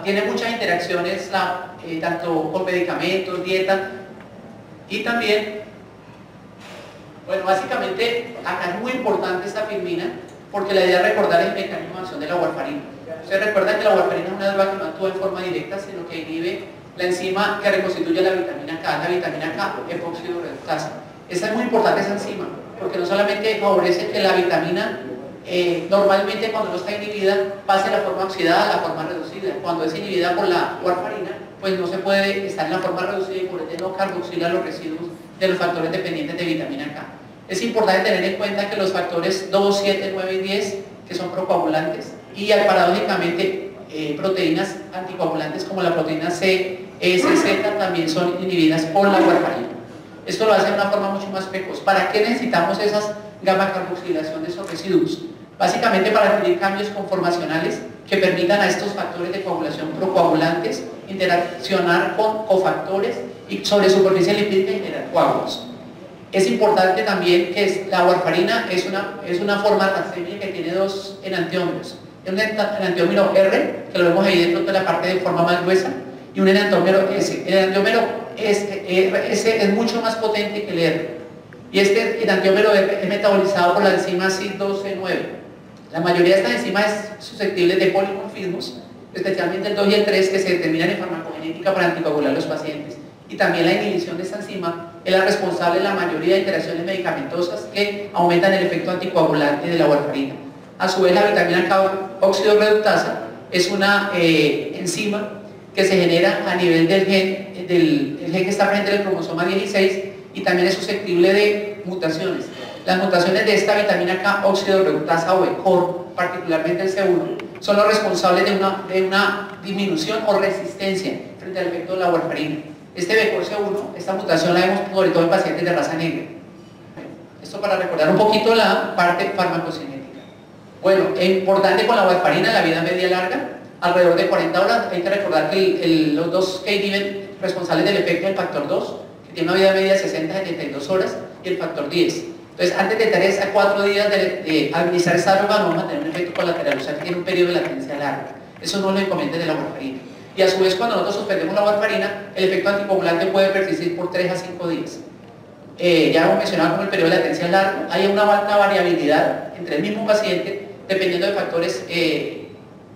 tiene muchas interacciones tanto con medicamentos, dieta y también, bueno, básicamente acá es muy importante esta firmina porque la idea es recordar el mecanismo de acción de la warfarina. Ustedes recuerdan que la warfarina es una droga que no actúa en forma directa, sino que inhibe la enzima que reconstituye la vitamina K, la vitamina K, epóxido reductasa. Esa es muy importante, esa enzima, porque no solamente favorece que la vitamina normalmente cuando no está inhibida pase de la forma oxidada a la forma reducida. Cuando es inhibida por la warfarina, pues no se puede estar en la forma reducida y por ende no carboxila los residuos de los factores dependientes de vitamina K. Es importante tener en cuenta que los factores 2, 7, 9 y 10, que son procoagulantes, y paradójicamente proteínas anticoagulantes como la proteína C, Z también son inhibidas por la warfarina. Esto lo hace de una forma mucho más precoz. ¿Para qué necesitamos esas gamma carboxilación de esos residuos? Básicamente para adquirir cambios conformacionales que permitan a estos factores de coagulación procoagulantes interaccionar con cofactores y sobre superficie lipídica y generar coágulos. Es importante también que la warfarina es una forma racemia que tiene dos enantiómeros. Un enantiómero R, que lo vemos ahí de pronto en la parte de forma más gruesa, y un enantiómero S. El enantiómero S es mucho más potente que el R. Y este enantiómero R es metabolizado por la enzima CYP12C9. La mayoría de estas enzimas es susceptible de polimorfismos, especialmente el 2 y el 3, que se determinan en farmacogenética para anticoagular a los pacientes. Y también la inhibición de esta enzima es la responsable de la mayoría de interacciones medicamentosas que aumentan el efecto anticoagulante de la warfarina. A su vez, la vitamina K óxido reductasa es una enzima que se genera a nivel del gen que está presente en el cromosoma 16 y también es susceptible de mutaciones. Las mutaciones de esta vitamina K óxido reductasa o ECOR, particularmente el C1, son los responsables de una disminución o resistencia frente al efecto de la warfarina. Este vector C1, esta mutación la vemos sobre todo en pacientes de raza negra. Esto para recordar un poquito la parte farmacocinética. Bueno, es importante con la warfarina, la vida media larga, alrededor de 40 horas. Hay que recordar que los dos que inhiben responsables del efecto del factor 2, que tiene una vida media de 60 a 72 horas, y el factor 10. Entonces, antes de 3 a 4 días de administrar esta droga, no vamos a tener un efecto colateral, o sea que tiene un periodo de latencia largo. Eso no es lo inconveniente de la warfarina. Y a su vez, cuando nosotros suspendemos la warfarina, el efecto anticoagulante puede persistir por 3 a 5 días. Ya hemos mencionado como el periodo de latencia largo, hay una alta variabilidad entre el mismo paciente, dependiendo de factores,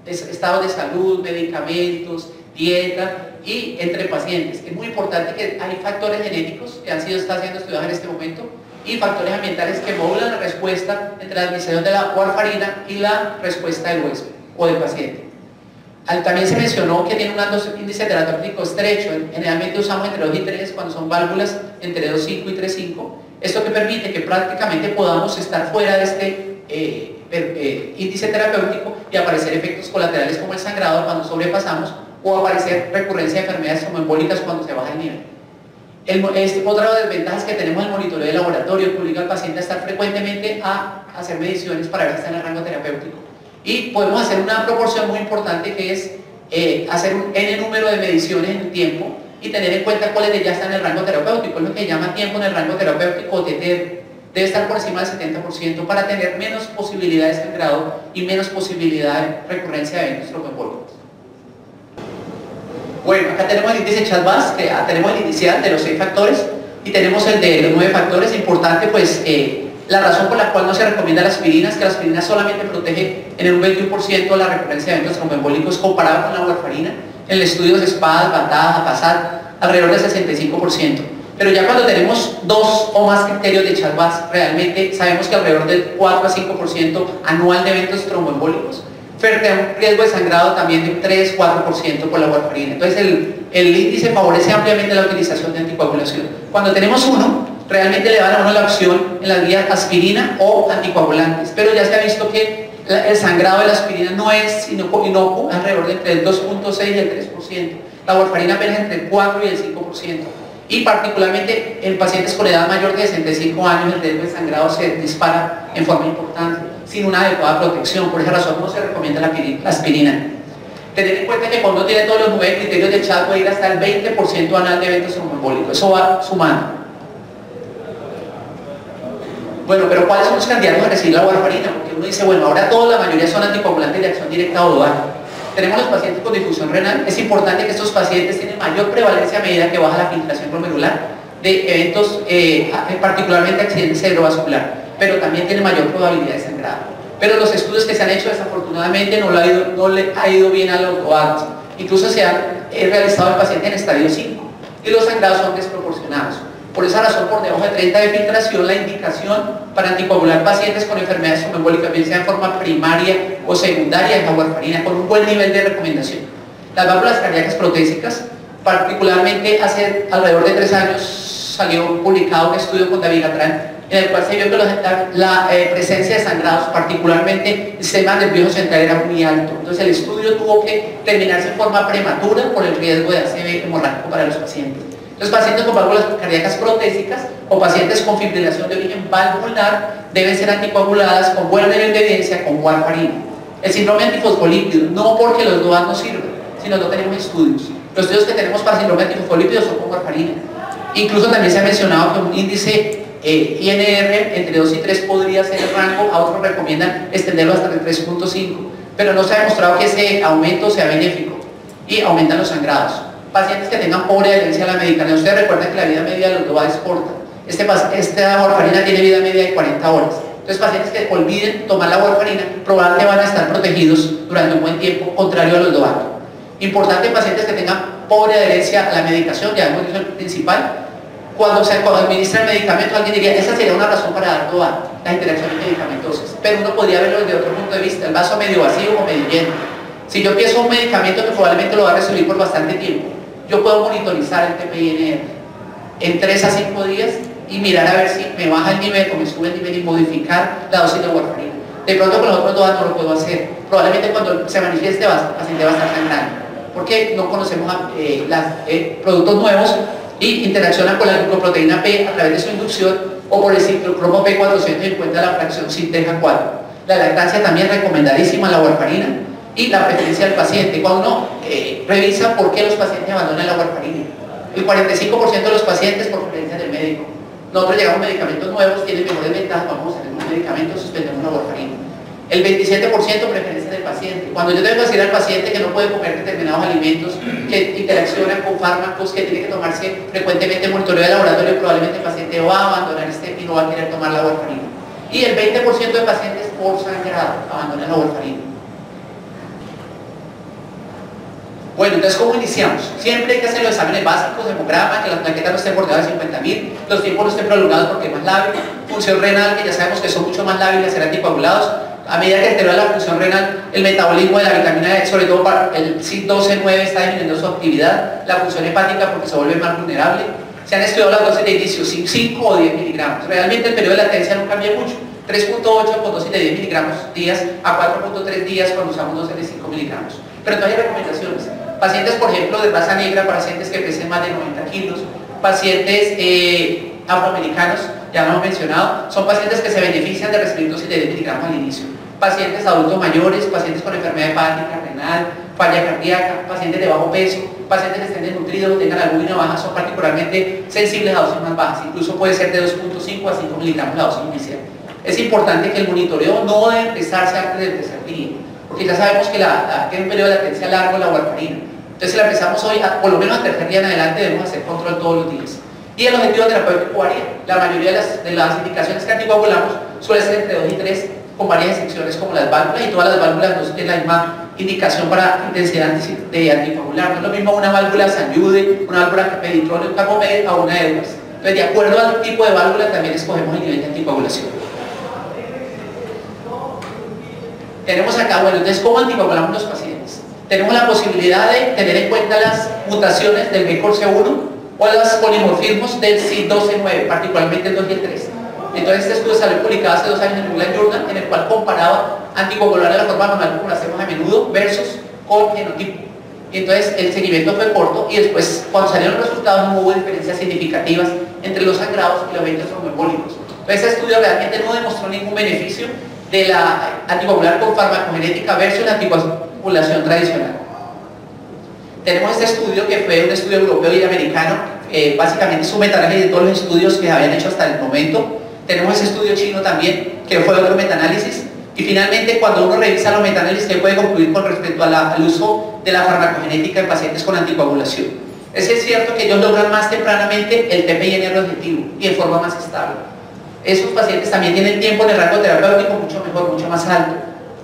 estados de salud, medicamentos, dieta y entre pacientes. Es muy importante que hay factores genéticos que están siendo estudiados en este momento y factores ambientales que modulan la respuesta entre la administración de la warfarina y la respuesta del huésped o del paciente. También se mencionó que tiene un índice terapéutico estrecho. Generalmente usamos entre 2 y 3 cuando son válvulas entre 2,5 y 3,5. Esto que permite que prácticamente podamos estar fuera de este índice terapéutico y aparecer efectos colaterales como el sangrado cuando sobrepasamos o aparecer recurrencia de enfermedades tromboembólicas cuando se baja el nivel. Otra de las desventajas que tenemos el monitoreo de laboratorio que obliga al paciente a estar frecuentemente a hacer mediciones para ver si está en el rango terapéutico. Y podemos hacer una proporción muy importante que es hacer un n número de mediciones en el tiempo y tener en cuenta cuáles de ellas están en el rango terapéutico. Es lo que se llama tiempo en el rango terapéutico, TT. Debe estar por encima del 70% para tener menos posibilidad de sangrado y menos posibilidad de recurrencia de eventos tromboembólicos. Bueno, acá tenemos el índice Chat-Bas, que tenemos el inicial de los 6 factores y tenemos el de los 9 factores. Importante, pues, la razón por la cual no se recomienda la aspirina es que la aspirina solamente protege en un 21% la recurrencia de eventos tromboembólicos comparado con la warfarina. En el estudio de SPAD, BATAD, PASAD, alrededor del 65%. Pero ya cuando tenemos 2 o más criterios de Chat-Bas, realmente sabemos que alrededor del 4 a 5% anual de eventos tromboembólicos, frente a un riesgo de sangrado también de 3-4% por la warfarina. Entonces el índice favorece ampliamente la utilización de anticoagulación. Cuando tenemos 1, realmente le dan a uno la opción en las vías aspirina o anticoagulantes, pero ya se ha visto que el sangrado de la aspirina no es inocuo, alrededor de entre el 2.6 y el 3%. La warfarina apenas entre el 4 y el 5%. Y particularmente en pacientes con edad mayor de 65 años el riesgo de sangrado se dispara en forma importante, sin una adecuada protección. Por esa razón no se recomienda la aspirina. Tener en cuenta que cuando tiene todos los 9 criterios de Chat puede ir hasta el 20% anual de eventos tromboembólicos. Eso va sumando. Bueno, pero ¿cuáles son los candidatos a recibir la warfarina? Porque uno dice, bueno, ahora todos, la mayoría son anticoagulantes de acción directa o dual. Tenemos los pacientes con difusión renal. Es importante que estos pacientes tienen mayor prevalencia a medida que baja la filtración glomerular de eventos, particularmente accidentes cerebrovascular, pero también tienen mayor probabilidad de sangrado. Pero los estudios que se han hecho desafortunadamente no le ha ido bien a los DOACs. Incluso se han realizado el paciente en estadio 5 y los sangrados son desproporcionados. Por esa razón, por debajo de 30 de filtración, la indicación para anticoagular pacientes con enfermedades tromboembólicas, bien sea en forma primaria o secundaria, es la warfarina, con un buen nivel de recomendación. Las válvulas cardíacas protésicas, particularmente hace alrededor de 3 años, salió publicado un estudio con dabigatran, en el cual se vio que la presencia de sangrados, particularmente el sistema nervioso central, era muy alto. Entonces el estudio tuvo que terminarse en forma prematura por el riesgo de ACV hemorrágico para los pacientes. Los pacientes con válvulas cardíacas protésicas o pacientes con fibrilación de origen valvular deben ser anticoaguladas con buen nivel de evidencia con warfarina. El síndrome antifosfolípido, no porque los DOAC no sirven, sino no tenemos estudios. Los estudios que tenemos para síndrome antifosfolípido son con warfarina. Incluso también se ha mencionado que un índice INR entre 2 y 3 podría ser el rango, a otros recomiendan extenderlo hasta el 3.5, pero no se ha demostrado que ese aumento sea benéfico y aumentan los sangrados. Pacientes que tengan pobre adherencia a la medicación, ustedes recuerdan que la vida media de los DOAC es corta. Esta warfarina tiene vida media de 40 horas. Entonces, pacientes que olviden tomar la warfarina probablemente van a estar protegidos durante un buen tiempo, contrario a los DOAC. Importante, pacientes que tengan pobre adherencia a la medicación, ya hemos dicho el principal. Cuando administra el medicamento, alguien diría, esa sería una razón para dar DOAC, las interacciones medicamentosas. Pero uno podría verlo desde otro punto de vista, el vaso medio vacío o medio lleno. Si yo empiezo un medicamento que probablemente lo va a recibir por bastante tiempo, yo puedo monitorizar el TPI-NR en 3 a 5 días y mirar a ver si me baja el nivel o me sube el nivel y modificar la dosis de warfarina. De pronto con los otros DOAC no lo puedo hacer. Probablemente cuando se manifieste el paciente va a estar sangrando, porque no conocemos productos nuevos y interaccionan con la glucoproteína P a través de su inducción o por el ciclocromo P450, la fracción SINTEGA4. La lactancia también recomendadísima, la warfarina, y la preferencia del paciente. Cuando uno revisa por qué los pacientes abandonan la warfarina, el 45% de los pacientes por preferencia del médico. Nosotros llegamos a medicamentos nuevos, tienen mejores ventajas, vamos a hacer un medicamento, suspendemos la warfarina. El 27% preferencia del paciente. Cuando yo tengo que decir al paciente que no puede comer determinados alimentos, que interaccionan con fármacos, que tiene que tomarse frecuentemente monitoreo de laboratorio, probablemente el paciente va a abandonar y no va a querer tomar la warfarina. Y el 20% de pacientes por sangrado abandonan la warfarina. Bueno, entonces, ¿cómo iniciamos? Siempre hay que hacer los exámenes básicos, hemograma, que las plaquetas no estén bordeadas de 50.000, los tiempos no estén prolongados porque es más lábil, función renal, que ya sabemos que son mucho más lábiles, serán anticoagulados. A medida que deteriora la función renal, el metabolismo de la vitamina D, sobre todo para el CYP12-9, está disminuyendo su actividad, la función hepática porque se vuelve más vulnerable. Se han estudiado las dosis de inicio, 5 o 10 miligramos. Realmente el periodo de latencia no cambia mucho. 3.8 con dosis de 10 miligramos días a 4.3 días cuando usamos dosis de 5 miligramos. Pero entonces hay recomendaciones. Pacientes, por ejemplo, de raza negra, pacientes que pesen más de 90 kilos, pacientes afroamericanos, ya lo hemos mencionado, son pacientes que se benefician de recibir dosis de 10 miligramos al inicio. Pacientes adultos mayores, pacientes con enfermedad hepática, renal, falla cardíaca, pacientes de bajo peso, pacientes que estén desnutridos, tengan albúmina baja, son particularmente sensibles a dosis más bajas. Incluso puede ser de 2.5 a 5 miligramos la dosis inicial. Es importante que el monitoreo no debe empezarse antes del tercer día, porque ya sabemos que tiene un periodo de latencia largo la warfarina. Entonces, si la empezamos hoy, por lo menos al tercer día en adelante, debemos hacer control todos los días. Y el objetivo terapéutico varía. La mayoría de las indicaciones que anticoagulamos suele ser entre 2 y 3, con varias excepciones como las válvulas, y todas las válvulas no tienen la misma indicación para intensidad de anticoagular. No es lo mismo una válvula Sanjude, una válvula Capeditrol, un Capomed, a una Edwards. Entonces, de acuerdo al tipo de válvula, también escogemos el nivel de anticoagulación. Tenemos acá, bueno, entonces, ¿cómo anticoagulamos los pacientes? Tenemos la posibilidad de tener en cuenta las mutaciones del BCORC1 o los polimorfismos del CYP12-9, particularmente el 2 y el 3. Entonces, este estudio salió publicado hace 2 años en el England Journal, en el cual comparaba anticoagular de la forma normal como lo hacemos a menudo versus con genotipo. Y entonces el seguimiento fue corto y después, cuando salieron los resultados, no hubo diferencias significativas entre los sangrados y los eventos tromboembólicos. Entonces, este estudio realmente no demostró ningún beneficio de la anticoagular con farmacogenética versus la anticoagulación tradicional. Tenemos este estudio que fue un estudio europeo y americano, básicamente es un metaanálisis de todos los estudios que se habían hecho hasta el momento. Tenemos ese estudio chino también, que fue otro metaanálisis, Y finalmente, cuando uno revisa los metanálisis, se puede concluir con respecto al uso de la farmacogenética en pacientes con anticoagulación. Es cierto que ellos logran más tempranamente el TPINR objetivo y en forma más estable. Esos pacientes también tienen tiempo en el rango terapéutico mucho mejor, mucho más alto,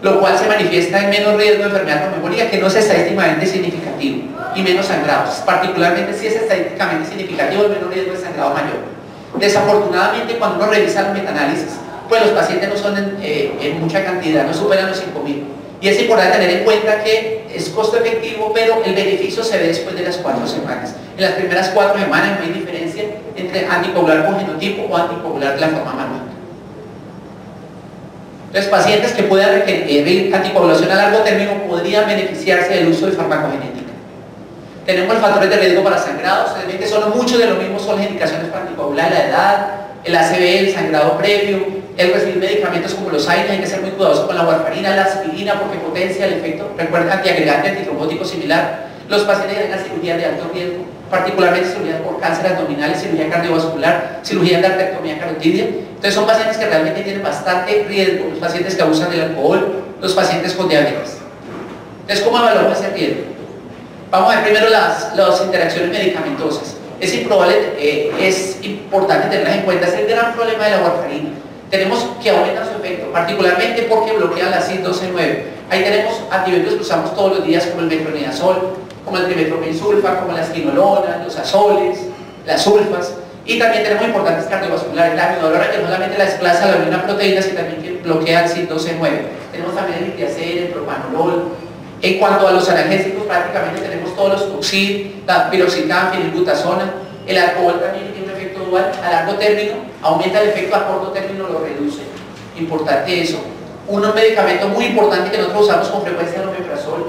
lo cual se manifiesta en menos riesgo de enfermedad pulmonar, que no es estadísticamente significativo, y menos sangrados. Particularmente si es estadísticamente significativo, el menos riesgo de sangrado mayor. Desafortunadamente, cuando uno revisa los metanálisis, pues los pacientes no son en mucha cantidad, no superan los 5.000. Y es importante tener en cuenta que es costo efectivo, pero el beneficio se ve después de las 4 semanas. En las primeras 4 semanas no hay diferencia entre anticoagular con genotipo o anticoagular de la forma manual. Entonces, pacientes que puedan requerir anticoagulación a largo término podrían beneficiarse del uso de farmacogenética. Tenemos los factores de riesgo para sangrados, que son muchos de los mismos, son las indicaciones para anticoagular, la edad, el ACV, el sangrado previo, el recibir medicamentos como los AINES, hay que ser muy cuidadoso con la warfarina, la aspirina porque potencia el efecto, recuerda, antiagregante, antitrombótico similar, los pacientes que tengan cirugía de alto riesgo, particularmente cirugía por cáncer abdominal, cirugía cardiovascular, cirugía de artectomía carotidia. Entonces son pacientes que realmente tienen bastante riesgo, los pacientes que abusan del alcohol, los pacientes con diabetes. Entonces, ¿cómo evaluamos ese riesgo? Vamos a ver primero las interacciones medicamentosas. Es importante tenerlas en cuenta, es el gran problema de la warfarina. Tenemos que aumentar su efecto, particularmente porque bloquean la CYP12/9. Ahí tenemos antibióticos que usamos todos los días, como el metronidazol, como el trimethoprim-sulfa, como las quinolonas, los azoles, las sulfas. Y también tenemos importantes cardiovasculares, la amiodarona, que no solamente la desplaza la una proteína, sino también que bloquea el CYP12/9. Tenemos también el litiacer, el propanolol. En cuanto a los analgésicos, prácticamente tenemos todos los Tuxid, la piroxicam, fenilbutazona. El alcohol también tiene un efecto dual a largo término, aumenta el efecto, a corto término lo reduce. Importante eso. Un medicamento muy importante que nosotros usamos con frecuencia es el omeprazol.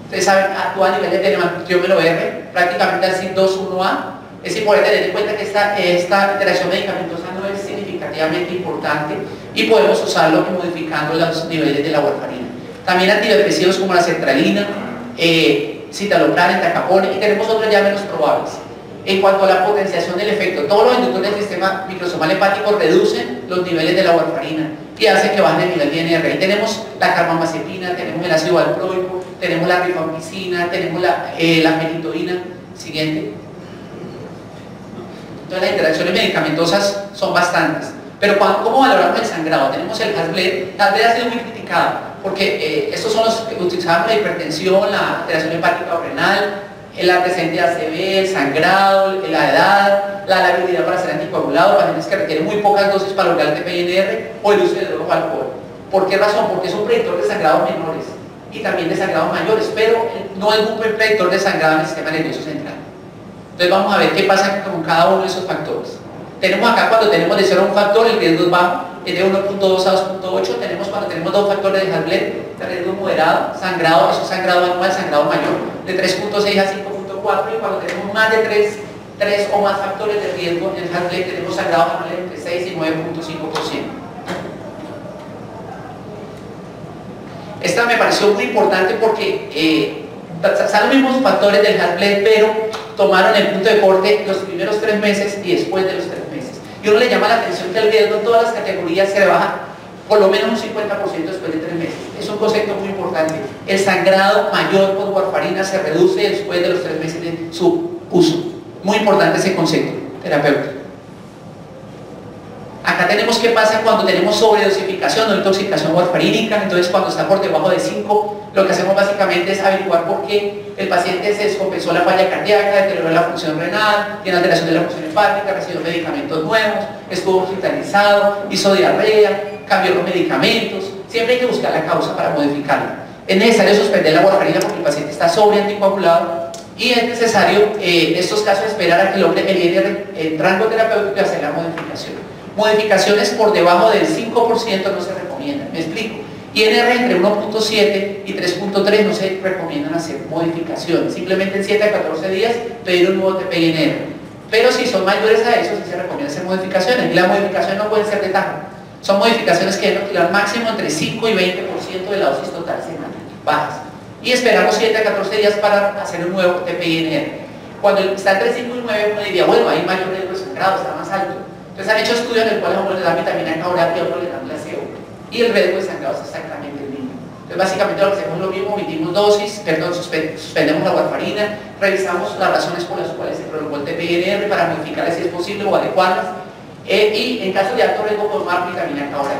Ustedes saben, actúa a nivel de telemantiómero R, prácticamente al CYP2/1A. Es importante tener en cuenta que esta interacción medicamentosa no es significativamente importante y podemos usarlo modificando los niveles de la warfarina. También antidepresivos como la sertralina, citalopram, entacapone, y tenemos otros ya menos probables. En cuanto a la potenciación del efecto, todos los inductores del sistema microsomal hepático reducen los niveles de la warfarina y hacen que bajen el nivel de INR. Ahí tenemos la carbamazepina, tenemos el ácido valproico, tenemos la rifampicina, tenemos la fenitoína. Siguiente. Entonces las interacciones medicamentosas son bastantes. Pero ¿cómo valoramos el sangrado? Tenemos el Hasbled. Hasbled ha sido muy criticado porque estos son los que utilizamos: la hipertensión, la alteración hepática o renal, el antecedente de ACV, el sangrado, la edad, la habilidad para ser anticoagulado, pacientes que requieren muy pocas dosis para lograr el TPINR o el uso de drogas o alcohol. ¿Por qué razón? Porque es un predictor de sangrados menores y también de sangrados mayores, pero no es un predictor de sangrado en el sistema nervioso central. Entonces vamos a ver qué pasa con cada uno de esos factores. Tenemos acá cuando tenemos de 0 a un factor, el riesgo es bajo, es de 1.2 a 2.8. Tenemos cuando tenemos 2 factores de Hasbled, el riesgo es moderado, sangrado, eso es sangrado anual, sangrado mayor, de 3.6 a 5.4. Y cuando tenemos más de 3 o más factores de riesgo en el Hasbled, tenemos sangrados anuales entre 6 y 9.5%. Esta me pareció muy importante porque son los mismos factores del Hasbled, pero tomaron el punto de corte los primeros 3 meses y después de los 3 meses. Y uno le llama la atención que el riesgo en todas las categorías se rebaja por lo menos un 50% después de 3 meses. Es un concepto muy importante. El sangrado mayor por warfarina se reduce después de los 3 meses de su uso. Muy importante ese concepto terapéutico. Acá tenemos qué pasa cuando tenemos sobredosificación o intoxicación warfarínica. Entonces, cuando está por debajo de 5, lo que hacemos básicamente es averiguar por qué el paciente se descompensó la falla cardíaca, deterioró la función renal, tiene alteración de la función hepática, recibió medicamentos nuevos, estuvo hospitalizado, hizo diarrea, cambió los medicamentos. Siempre hay que buscar la causa para modificarla. Es necesario suspender la warfarina porque el paciente está sobreanticoagulado y es necesario en estos casos esperar a que logre el INR en rango terapéutico y hacer la modificación. Modificaciones por debajo del 5% no se recomiendan. Me explico. INR entre 1.7 y 3.3 no se recomiendan hacer modificaciones. Simplemente en 7 a 14 días pedir un nuevo TPINR. Pero si son mayores a eso, sí se recomienda hacer modificaciones. Y las modificaciones no pueden ser de tajo. Son modificaciones que deben oscilar máximo entre 5 y 20% de la dosis total semanal, bajas. Y esperamos 7 a 14 días para hacer un nuevo TPINR. Cuando está entre 5 y 9, uno diría, bueno, hay mayor riesgo de sangrado, está más alto. Entonces han hecho estudios en los cuales a uno le dan vitamina K oral y a otro le dan placebo. y el riesgo de sangrado es exactamente el mismo. Entonces básicamente lo que hacemos es lo mismo, omitimos dosis, suspendemos la warfarina, revisamos las razones por las cuales se prolongó el TPNR para modificarlas si es posible o adecuarlas, y en caso de alto riesgo podemos dar vitamina K oral,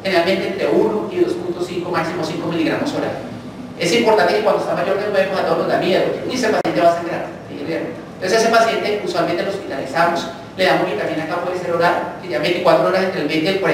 generalmente entre 1 y 2.5, máximo 5 miligramos oral. Es importante que cuando está mayor de 9, pues a todos nos da miedo, y ese paciente va a sangrar. Entonces ese paciente usualmente lo hospitalizamos, le damos vitamina K, puede ser oral, que ya 24 horas entre el 20 y el 40%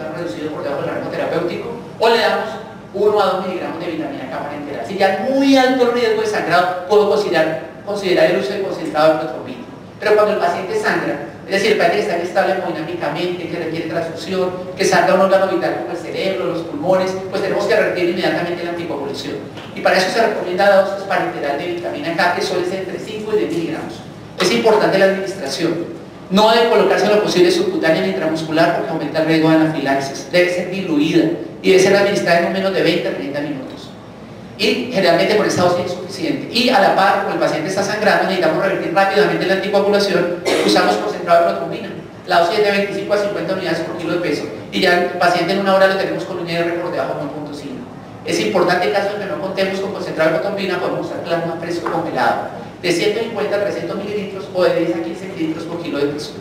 han reducido por debajo del rango terapéutico, o le damos 1 a 2 miligramos de vitamina K para enterar. Si ya es muy alto el riesgo de sangrado, puedo considerar el uso de concentrado de protrombina. Pero cuando el paciente sangra, es decir, el paciente que está inestable hemodinámicamente, que requiere transfusión, que sangra un órgano vital como el cerebro, los pulmones, pues tenemos que revertir inmediatamente la anticoagulación. Y para eso se recomienda la dosis parenteral de vitamina K, que suele ser entre 5 y 10 miligramos. Es importante la administración. No debe colocarse en lo posible subcutánea ni intramuscular porque aumenta el riesgo de anafilaxis. Debe ser diluida y debe ser administrada en no menos de 20 a 30 minutos. Y generalmente con esta dosis es suficiente. Y a la par, cuando el paciente está sangrando, necesitamos revertir rápidamente la anticoagulación, usamos concentrado de protrombina. La dosis es de 25 a 50 unidades por kilo de peso. Y ya el paciente en 1 hora lo tenemos con un IR por debajo de 1.5. Es importante en caso de que no contemos con concentrado de protrombina, podemos usar plasma fresco congelado de 150 a 300 mililitros o de 10 a 15 mililitros por kilo de peso.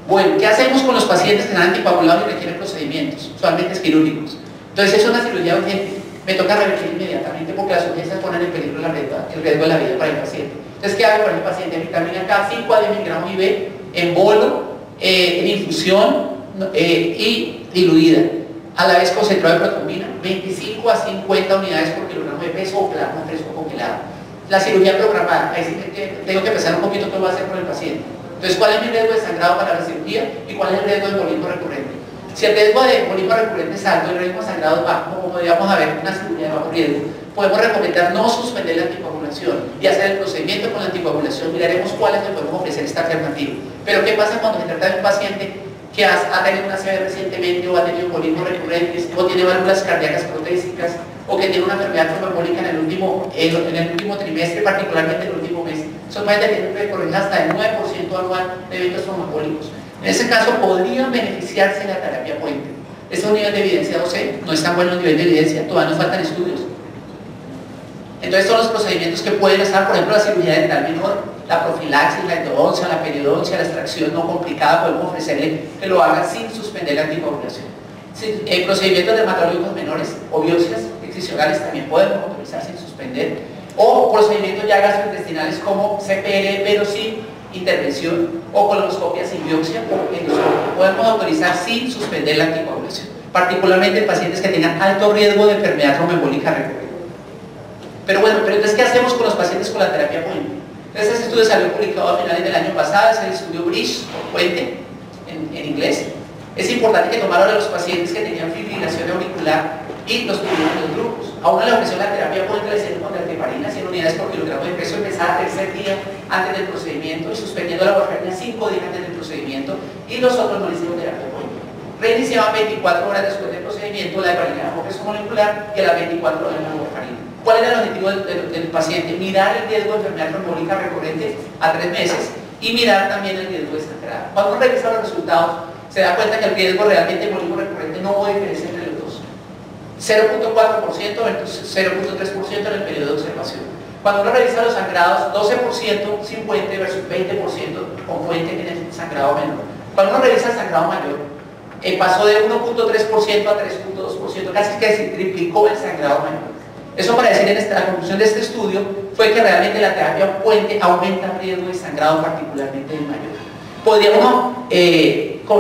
Bueno, ¿qué hacemos con los pacientes que están anticoagulados y requieren procedimientos? Usualmente es quirúrgicos. Entonces es una cirugía urgente. Me toca revertir inmediatamente porque las urgencias ponen en peligro el riesgo de la vida para el paciente. Entonces, ¿qué hago con el paciente? Vitamina K, 5 a 10 miligramos IV, en bolo, en infusión y diluida. A la vez concentrado de protrombina, 25 a 50 unidades por kilogramo de peso o plasma fresco congelado. La cirugía programada, ahí sí tengo que pensar un poquito qué voy a hacer con el paciente. Entonces, ¿cuál es mi riesgo de sangrado para la cirugía y cuál es el riesgo de embolismo recurrente? Si el riesgo de embolismo recurrente es alto y el riesgo de sangrado es bajo, como podríamos haber una cirugía de bajo riesgo, podemos recomendar no suspender la anticoagulación y hacer el procedimiento con la anticoagulación. Miraremos cuáles le podemos ofrecer esta alternativa. Pero ¿qué pasa cuando se trata de un paciente que ha tenido una CB recientemente o ha tenido embolismos recurrentes o tiene válvulas cardíacas protésicas o que tiene una enfermedad tromboembólica en el último trimestre, particularmente en el último mes? Son pacientes que tienen que recorrer hasta el 9% anual de eventos tromboembólicos. En ese caso podrían beneficiarse de la terapia puente. Este es un nivel de evidencia 12, no es tan bueno el nivel de evidencia, todavía nos faltan estudios. Entonces son los procedimientos que pueden estar, por ejemplo, la cirugía dental menor, la profilaxis, la endodoncia, la periodoncia, la extracción no complicada, podemos ofrecerle que lo hagan sin suspender la anticoagulación. Procedimientos dermatológicos menores o biopsias excisionales también podemos autorizar sin suspender, o procedimientos ya gastrointestinales como CPR pero sin intervención, o colonoscopia sin biopsia o endoscopia. Podemos autorizar sin suspender la anticoagulación, particularmente en pacientes que tengan alto riesgo de enfermedad tromboembólica recurrente. Pero bueno, entonces, ¿qué hacemos con los pacientes con la terapia puente? Entonces, este estudio salió publicado a finales del año pasado, es el estudio Bridge, o puente, en inglés. Es importante que tomaron a los pacientes que tenían fibrilación auricular y los tuvieron en los grupos. A uno le ofreció la terapia puente, le hicieron con erteparina, 100 unidades por kilogramo de peso, empezaba al tercer día antes del procedimiento y suspendiendo la warfarina 5 días antes del procedimiento, y los otros no le hicieron terapia puente. Reiniciaban 24 horas después del procedimiento la heparina con peso molecular y a las 24 horas la warfarina. ¿Cuál era el objetivo del paciente? Mirar el riesgo de enfermedad trombólica recurrente a 3 meses y mirar también el riesgo de sangrado. Cuando uno revisa los resultados, se da cuenta que el riesgo realmente de embolismo recurrente no hubo diferencia entre los dos. 0.4% versus 0.3% en el periodo de observación. Cuando uno revisa los sangrados, 12% sin puente versus 20% con puente en el sangrado menor. Cuando uno revisa el sangrado mayor, pasó de 1.3% a 3.2%, casi que se triplicó el sangrado menor. Eso para decir, la conclusión de este estudio fue que realmente la terapia puente aumenta el riesgo de sangrado, particularmente en mayor. Podríamos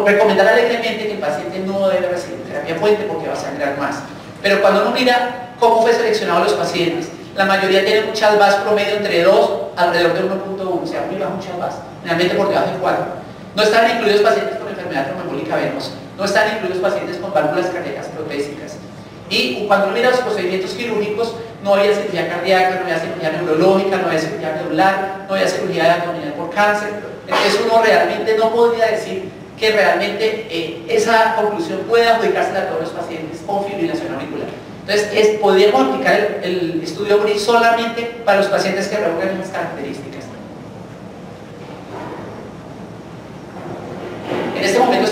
recomendar alegremente que el paciente no debe recibir terapia puente porque va a sangrar más. Pero cuando uno mira cómo fue seleccionado los pacientes, la mayoría tienen un Chalbás promedio entre 2 alrededor de 1.1, o sea, muy bajo un Chalbás, realmente por debajo de 4. No están incluidos pacientes con enfermedad tromboembólica venosa, no están incluidos pacientes con válvulas cardíacas protésicas. Y cuando uno mira los procedimientos quirúrgicos, no había cirugía cardíaca, no había cirugía neurológica, no había cirugía medular, no había cirugía abdominal por cáncer. Entonces uno realmente no podría decir que realmente esa conclusión puede adjudicarse a todos los pacientes con fibrilación auricular. Entonces, podríamos aplicar el estudio Bridge solamente para los pacientes que reúnen esas características.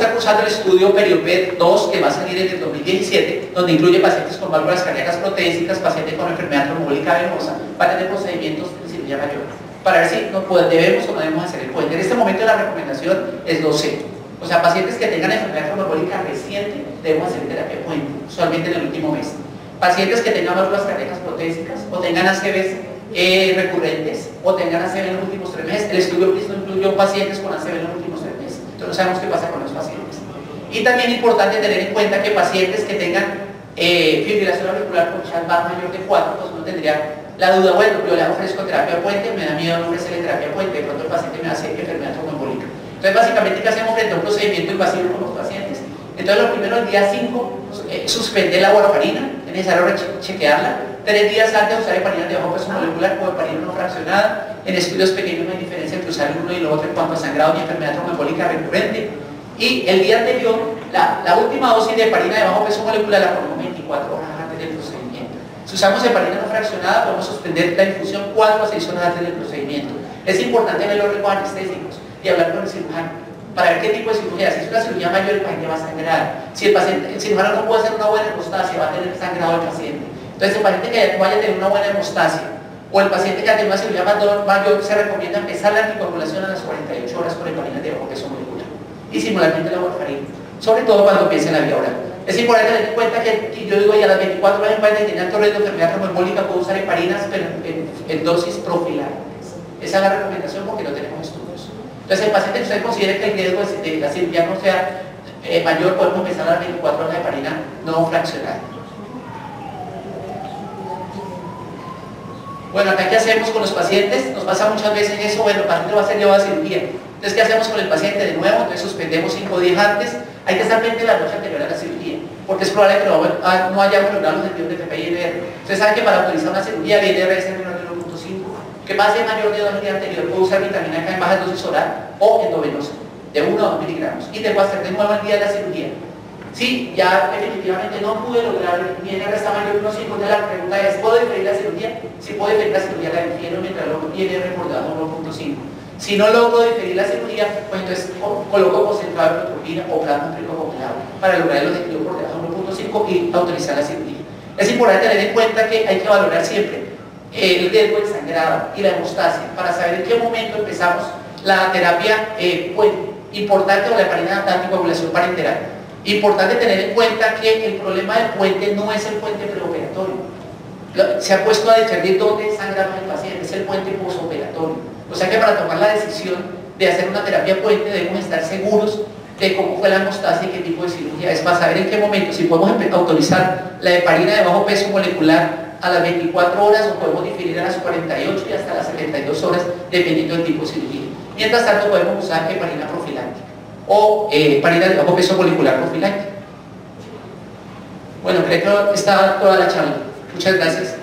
estar cursando el estudio Periopet 2, que va a salir en el 2017, donde incluye pacientes con válvulas cardíacas protésicas, pacientes con enfermedad trombólica venosa, para tener procedimientos de cirugía mayor, para ver si debemos o no debemos hacer el puente. En este momento la recomendación es 2C. O sea, pacientes que tengan enfermedad trombólica reciente debemos hacer terapia puente, usualmente en el último mes. Pacientes que tengan válvulas cardíacas protésicas o tengan ACVs recurrentes o tengan ACV en los últimos 3 meses. El estudio no incluyó pacientes con ACV en los últimos 3 meses. Entonces no sabemos qué pasa con los pacientes. Y también es importante tener en cuenta que pacientes que tengan fibrilación auricular con Charles mayor de 4, pues uno tendría la duda, bueno, yo le ofrezco terapia puente, me da miedo no ofrecerle terapia puente, de pronto el paciente me hace enfermedad tromboembólica. Entonces básicamente, ¿qué hacemos frente a un procedimiento invasivo con los pacientes? Entonces lo primero, el día 5, suspender la warfarina, es necesario chequearla. 3 días antes usar heparinas de bajo peso molecular o heparina no fraccionada. En estudios pequeños no hay diferencia entre usar el uno y el otro en cuanto a sangrado y enfermedad tromboembólica recurrente. Y el día anterior, la última dosis de heparina de bajo peso molecular la ponemos 24 horas antes del procedimiento. Si usamos heparina no fraccionada, podemos suspender la infusión 4 a 6 horas antes del procedimiento. Es importante ver los riesgos anestésicos y hablar con el cirujano para ver qué tipo de cirugía. Si es una cirugía mayor, el paciente va a sangrar. Si el cirujano no puede hacer una buena hemostasia, va a tener sangrado el paciente. Entonces, el paciente que vaya a tener una buena hemostasia o el paciente que ha tenido una cirugía mayor, se recomienda empezar la anticoagulación a las 48 horas con heparina de bajo peso molecular y simularmente la warfarina, sobre todo cuando piense en la vía oral. Es importante tener en cuenta que yo digo ya a las 24 horas en paciente que tiene alto riesgo de enfermedad tromboembólica puedo usar heparinas, pero en dosis profilácticas. Esa es la recomendación porque no tenemos estudios. Entonces, el paciente que usted considere que el riesgo de la cirugía no sea mayor, podemos empezar a las 24 horas de heparina no fraccionada. Bueno, acá ¿qué hacemos con los pacientes? Nos pasa muchas veces eso, bueno, el paciente va a ser llevado a cirugía. Entonces, ¿qué hacemos con el paciente de nuevo? Entonces, suspendemos 5 días antes. Hay que estar pendiente de la noche anterior a la cirugía, porque es probable que no hayamos logrado los sentidos de FP y NR. Ustedes saben que para autorizar una cirugía, el NR es menor de 1.5, que más de mayor de 2 el día anterior, puedo usar vitamina K en baja dosis oral o endovenosa, de 1 a 2 miligramos. Y tengo que hacer de nuevo el día de la cirugía. Si ya definitivamente no pude lograr, mi NR está mayor de 1.5, entonces la pregunta es, ¿puedo diferir la cirugía? Si puedo diferir la cirugía, la difiero mientras logro mi NR por debajo de 1.5. Si no logro diferir la cirugía, pues entonces coloco concentrado de protropina o plasma congelado para lograr el objetivo por debajo de 1.5 y autorizar la cirugía. Es importante tener en cuenta que hay que valorar siempre el riesgo del sangrado y la hemostasia para saber en qué momento empezamos la terapia importante o la heparina de anticoagulación parenteral. Importante tener en cuenta que el problema del puente no es el puente preoperatorio. Se ha puesto a discernir dónde sangra más el paciente, es el puente posoperatorio. O sea que para tomar la decisión de hacer una terapia puente debemos estar seguros de cómo fue la hemostasia y qué tipo de cirugía es, para saber en qué momento, si podemos autorizar la heparina de bajo peso molecular a las 24 horas o podemos diferir a las 48 y hasta las 72 horas dependiendo del tipo de cirugía. Mientras tanto podemos usar heparina profiláctica o heparina de bajo peso molecular profiláctica. Bueno, creo que está toda la charla. Muchas gracias.